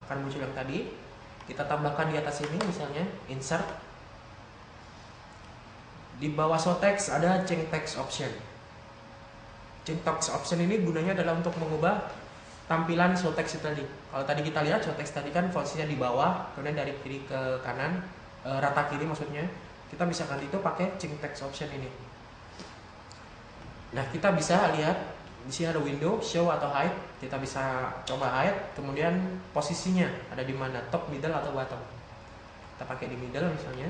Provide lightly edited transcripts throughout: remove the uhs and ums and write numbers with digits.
akan muncul yang tadi. Kita tambahkan di atas ini misalnya insert. Di bawah show text ada change text option. Change text option ini gunanya adalah untuk mengubah tampilan show text itu tadi. Kalau tadi kita lihat show text tadi kan posisinya di bawah, kemudian dari kiri ke kanan, rata kiri maksudnya. Kita bisa ganti itu pakai change text option ini. Nah, kita bisa lihat di sini ada window, show atau hide. Kita bisa coba hide, kemudian posisinya ada di mana, top, middle atau bottom. Kita pakai di middle misalnya.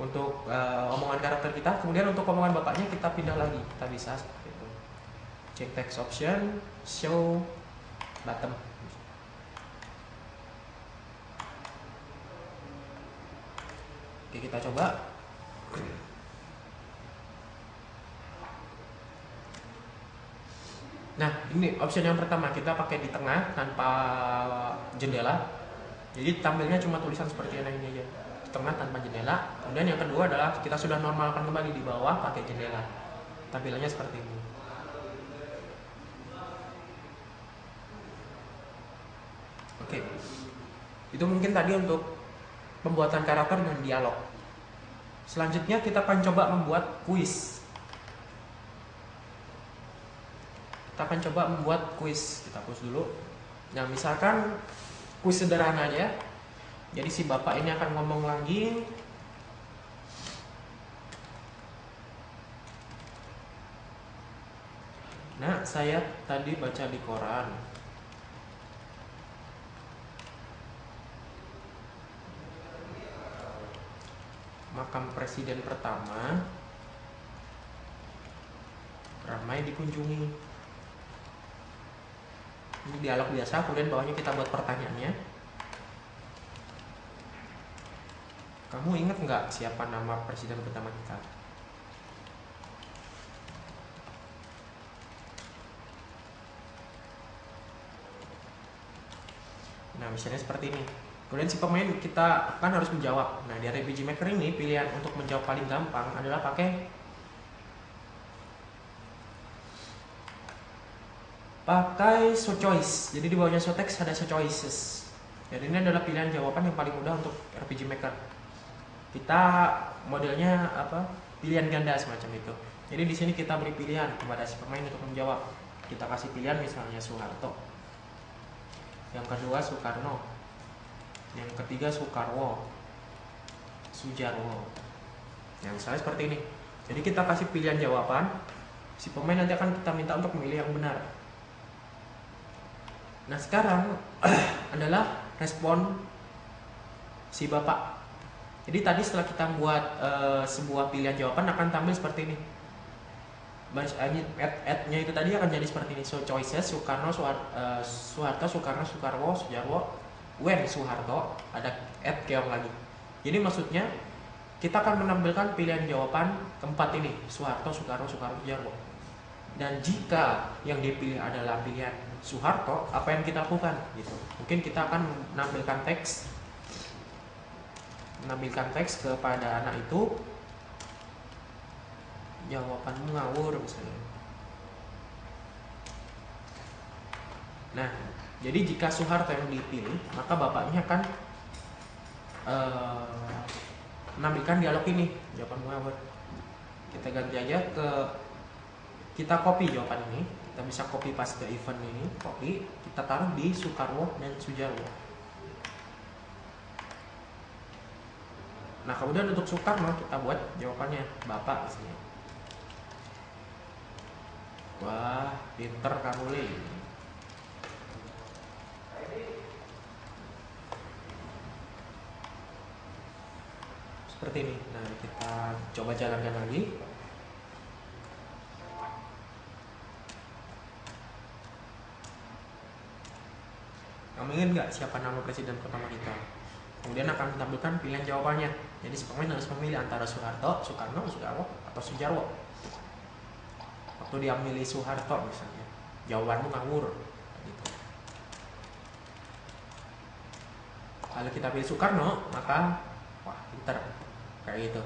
Untuk omongan karakter kita, kemudian untuk omongan bapaknya kita pindah lagi. Kita bisa seperti itu. Change text option, show bottom. Oke, kita coba. Nah, ini option yang pertama, kita pakai di tengah tanpa jendela. Jadi tampilnya cuma tulisan seperti ini aja, di tengah tanpa jendela. Kemudian yang kedua adalah kita sudah normalkan kembali di bawah pakai jendela. Tampilannya seperti ini. Oke. Itu mungkin tadi untuk pembuatan karakter dan dialog. Selanjutnya kita akan coba membuat kuis. Kita akan coba membuat kuis. Kita hapus dulu. Nah, misalkan kuis sederhana aja. Jadi si bapak ini akan ngomong lagi. Nah, saya tadi baca di koran. Makam presiden pertama ramai dikunjungi. Ini dialog biasa, kemudian bawahnya kita buat pertanyaannya. Kamu ingat nggak siapa nama presiden pertama kita? Nah, misalnya seperti ini. Kemudian si pemain kita kan harus menjawab. Nah, di RPG Maker ini pilihan untuk menjawab paling gampang adalah pakai show choice. Jadi di bawahnya show text ada show choices. Jadi ini adalah pilihan jawaban yang paling mudah untuk RPG Maker. Kita modelnya apa? Pilihan ganda semacam itu. Jadi di sini kita beri pilihan kepada si pemain untuk menjawab. Kita kasih pilihan misalnya Soeharto. Yang kedua Soekarno. Yang ketiga Soekarwo. Sujarwo. Yang misalnya seperti ini. Jadi kita kasih pilihan jawaban. Si pemain nanti akan kita minta untuk memilih yang benar. Nah, sekarang adalah respon si bapak. Jadi tadi setelah kita membuat sebuah pilihan jawaban akan tampil seperti ini. Add-nya itu tadi akan jadi seperti ini. So choices Soekarno, Soeharto, Soekarno, Soekarwo, Sujarwo, when Soeharto, ada add keong lagi. Jadi maksudnya kita akan menampilkan pilihan jawaban keempat ini, Soeharto, Soekarno, Soekarno, Sujarwo. Dan jika yang dipilih adalah pilihan Soeharto, apa yang kita lakukan gitu. Mungkin kita akan menampilkan teks kepada anak itu, jawabanmu ngawur misalnya. Nah, jadi jika Soeharto yang dipilih, maka bapaknya akan menampilkan dialog ini, jawabanmu ngawur. Kita ganti aja kita copy jawaban ini. Kita bisa copy paste ke event ini, copy, kita taruh di Soekarwo dan Sujarwo. Nah, kemudian untuk Soekarno kita buat jawabannya Bapak misalnya. Wah, pinter kamu Le. Seperti ini. Nah, kita coba jalankan lagi. Kamu ingat nggak siapa nama presiden pertama kita? Kemudian akan ditampilkan pilihan jawabannya. Jadi si pemain harus memilih antara Soeharto, Soekarno, Soekarwo, atau Sujarwo. Waktu dia memilih Soeharto misalnya, jawabanmu ngawur. Gitu. Kalau kita pilih Soekarno, maka wah pinter, kayak gitu.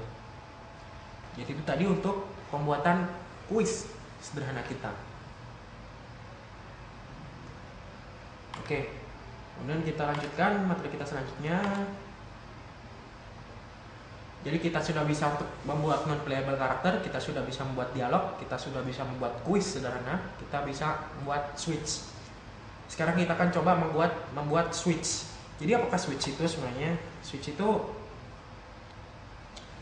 Jadi itu tadi untuk pembuatan kuis sederhana kita. Oke. Kemudian kita lanjutkan materi kita selanjutnya. Jadi kita sudah bisa untuk membuat non-playable karakter, kita sudah bisa membuat dialog, kita sudah bisa membuat kuis sederhana, kita bisa membuat switch. Sekarang kita akan coba membuat switch. Jadi apakah switch itu sebenarnya? Switch itu,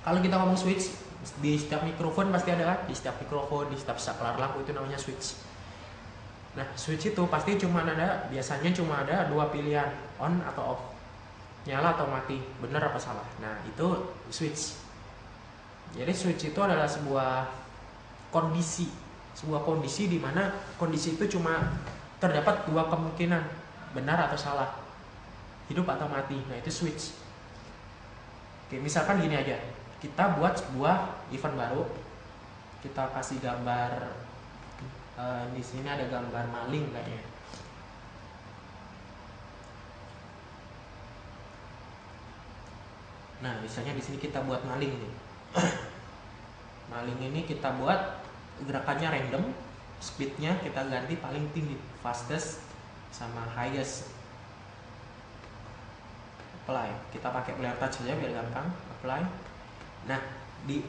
kalau kita ngomong switch, di setiap mikrofon pasti ada kan? Di setiap mikrofon, di setiap saklar lampu itu namanya switch. Nah, switch itu pasti biasanya cuma ada dua pilihan, on atau off, nyala atau mati, benar apa salah. Nah, itu switch. Jadi switch itu adalah sebuah kondisi di mana kondisi itu cuma terdapat dua kemungkinan, benar atau salah, hidup atau mati. Nah, itu switch. Oke, misalkan gini aja, kita buat sebuah event baru, kita kasih gambar. Di sini ada gambar maling kayaknya. Nah, misalnya di sini kita buat maling nih. Maling ini kita buat gerakannya random, speednya kita ganti paling tinggi, fastest sama highest. Apply. Kita pakai player touch saja biar gampang. Apply. Nah, di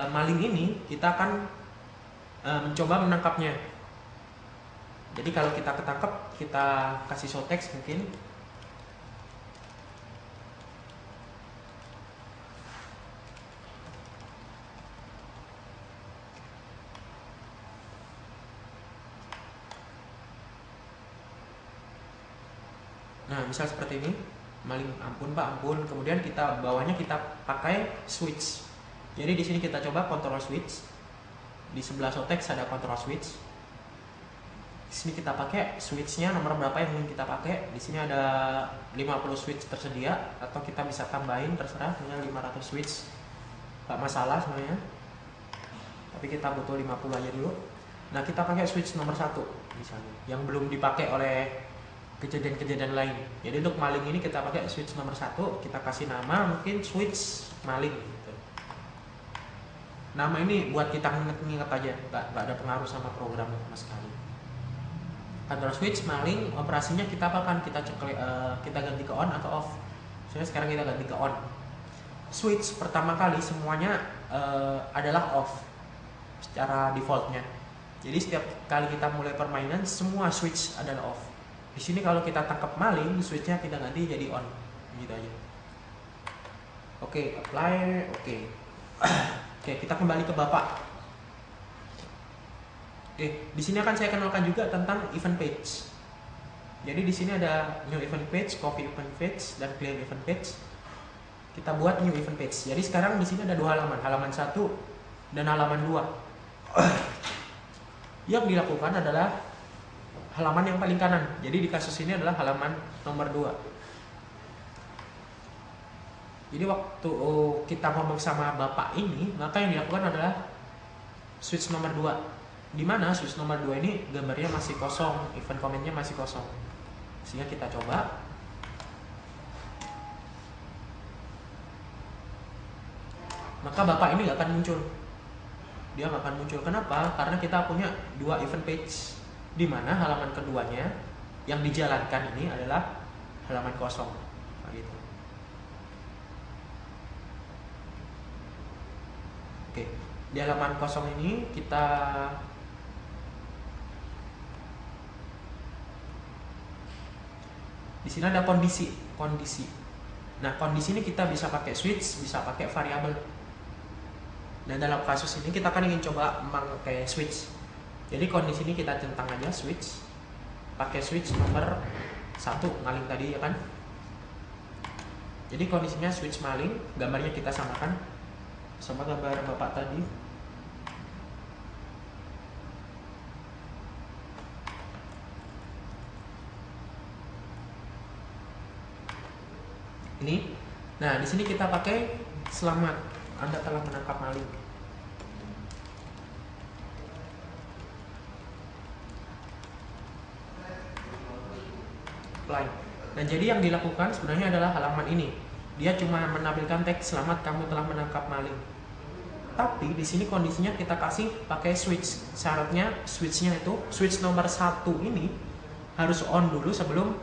maling ini kita akan mencoba menangkapnya. Jadi kalau kita ketangkep, kita kasih show text mungkin. Nah, misal seperti ini, maling, ampun Pak, ampun. Kemudian kita bawahnya kita pakai switch. Jadi di sini kita coba control switch. Di sebelah show text ada control switch. Di sini kita pakai switchnya nomor berapa yang ingin kita pakai. Di sini ada 50 switch tersedia, atau kita bisa tambahin terserah, misalnya 500 switch. Gak masalah sebenarnya. Tapi kita butuh 50 aja dulu. Nah, kita pakai switch nomor 1 misalnya, yang belum dipakai oleh kejadian-kejadian lain. Jadi untuk maling ini kita pakai switch nomor 1, kita kasih nama mungkin switch maling gitu. Nama ini buat kita nginget aja, nggak ada pengaruh sama program sama sekali. Control switch maling, operasinya kita apakan? Kita ganti ke on atau off. Jadi sekarang kita ganti ke on. Switch pertama kali semuanya adalah off secara defaultnya. Jadi setiap kali kita mulai permainan, semua switch adalah off. Di sini kalau kita tangkap maling, switchnya kita ganti jadi on, gitu aja. Oke, apply, oke. Oke, kita kembali ke Bapak. Di sini akan saya kenalkan juga tentang event page. Jadi di sini ada new event page, copy event page, dan clear event page. Kita buat new event page. Jadi sekarang di sini ada dua halaman 1 dan halaman 2. Yang dilakukan adalah halaman yang paling kanan. Jadi di kasus ini adalah halaman nomor 2. Jadi waktu kita ngomong sama Bapak ini, maka yang dilakukan adalah switch nomor 2. Dimana switch nomor 2 ini gambarnya masih kosong, event komennya masih kosong. Sehingga kita coba. Maka Bapak ini nggak akan muncul. Dia nggak akan muncul. Kenapa? Karena kita punya 2 event page. Dimana halaman keduanya yang dijalankan ini adalah halaman kosong. Gitu. Oke, di halaman kosong ini kita di sini ada kondisi. Nah, kondisi ini kita bisa pakai switch, bisa pakai variabel. Dan dalam kasus ini kita kan ingin coba memakai switch. Jadi kondisi ini kita centang aja switch. Pakai switch nomor 1 maling tadi ya kan. Jadi kondisinya switch maling, gambarnya kita samakan sama gambar Bapak tadi. Ini. Nah, di sini kita pakai selamat Anda telah menangkap maling. Apply. Nah, jadi yang dilakukan sebenarnya adalah halaman ini. Dia cuma menampilkan teks selamat kamu telah menangkap maling. Tapi di sini kondisinya kita kasih pakai switch. Syaratnya switchnya itu switch nomor 1 ini harus on dulu sebelum